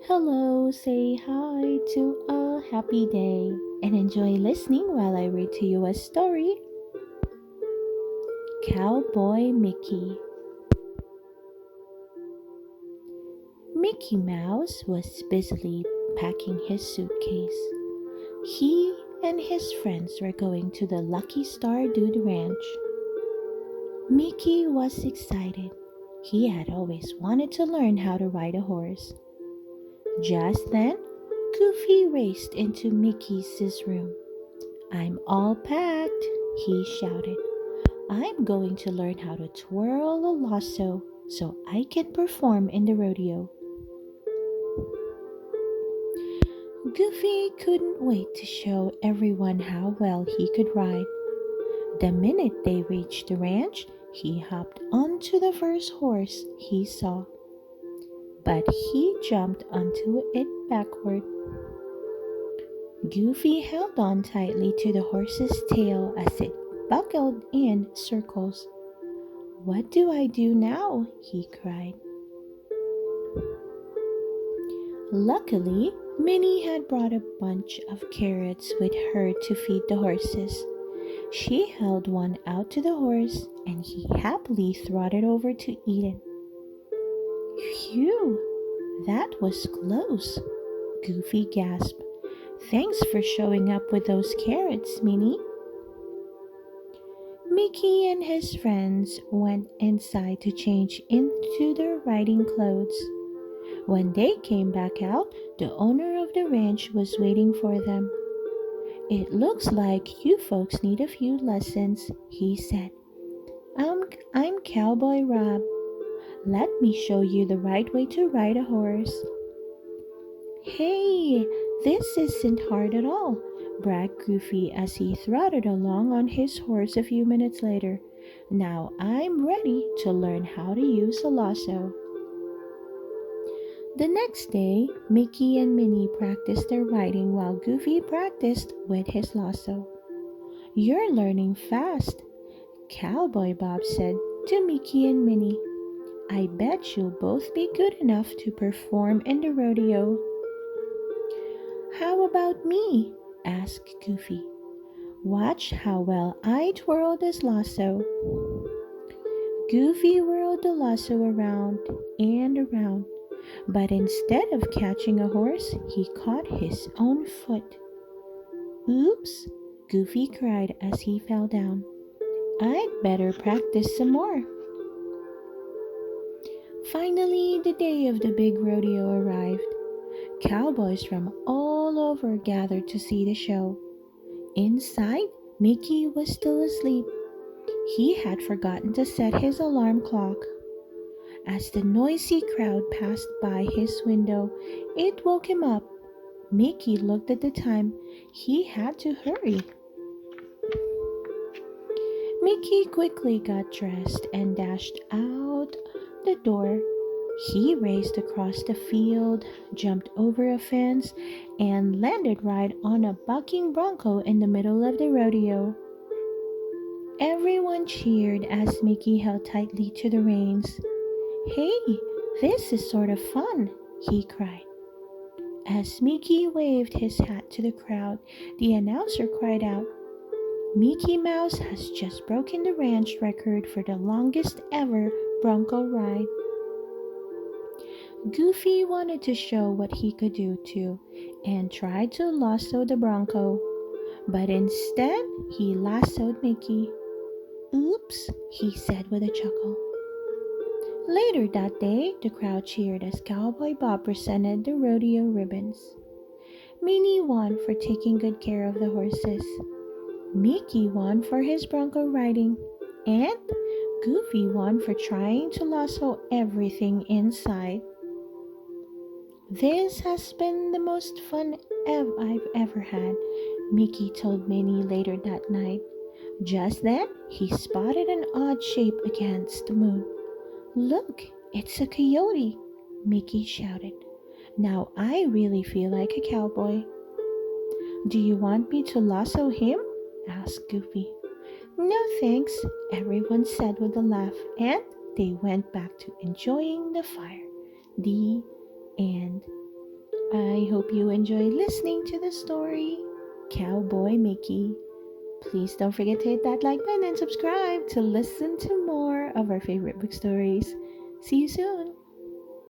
Hello, say hi to a happy day and enjoy listening while I read to you a story. Cowboy Mickey. Mickey Mouse was busily packing his suitcase. He and his friends were going to the Lucky Star Dude Ranch. Mickey was excited. He had always wanted to learn how to ride a horse. Just then, Goofy raced into Mickey's room. "I'm all packed," he shouted. "I'm going to learn how to twirl a lasso so I can perform in the rodeo." Goofy couldn't wait to show everyone how well he could ride. The minute they reached the ranch, he hopped onto the first horse he saw. But he jumped onto it backward. Goofy held on tightly to the horse's tail as it buckled in circles. "What do I do now?" he cried. Luckily, Minnie had brought a bunch of carrots with her to feed the horses. She held one out to the horse, and he happily trotted over to eat it. "Phew, that was close," Goofy gasped. "Thanks for showing up with those carrots, Minnie." Mickey and his friends went inside to change into their riding clothes. When they came back out, the owner of the ranch was waiting for them. "It looks like you folks need a few lessons," he said. I'm Cowboy Rob. Let me show you the right way to ride a horse." "Hey, this isn't hard at all," bragged Goofy as he trotted along on his horse a few minutes later. "Now I'm ready to learn how to use a lasso." The next day, Mickey and Minnie practiced their riding while Goofy practiced with his lasso. "You're learning fast," Cowboy Bob said to Mickey and Minnie. "I bet you'll both be good enough to perform in the rodeo." "How about me?" asked Goofy. "Watch how well I twirl this lasso." Goofy whirled the lasso around and around, but instead of catching a horse, he caught his own foot. "Oops," Goofy cried as he fell down. "I'd better practice some more." Finally, the day of the big rodeo arrived. Cowboys from all over gathered to see the show. Inside, Mickey was still asleep. He had forgotten to set his alarm clock. As the noisy crowd passed by his window, it woke him up. Mickey looked at the time. He had to hurry. Mickey quickly got dressed and dashed out the door. He raced across the field, jumped over a fence, and landed right on a bucking bronco in the middle of the rodeo. Everyone cheered as Mickey held tightly to the reins. "Hey, this is sort of fun," he cried. As Mickey waved his hat to the crowd, the announcer cried out, "Mickey Mouse has just broken the ranch record for the longest ever bronco ride." Goofy wanted to show what he could do too, and tried to lasso the bronco. But instead, he lassoed Mickey. "Oops," he said with a chuckle. Later that day, the crowd cheered as Cowboy Bob presented the rodeo ribbons. Minnie won for taking good care of the horses. Mickey won for his bronco riding. And Goofy won for trying to lasso everything inside. "This has been the most fun I've ever had," Mickey told Minnie later that night. Just then, he spotted an odd shape against the moon. "Look, it's a coyote," Mickey shouted. "Now I really feel like a cowboy." "Do you want me to lasso him?" asked Goofy. "No thanks," everyone said with a laugh, and they went back to enjoying the fire. The end. I hope you enjoyed listening to the story Cowboy Mickey. Please don't forget to hit that like button and subscribe to listen to more of our favorite book stories. See you soon.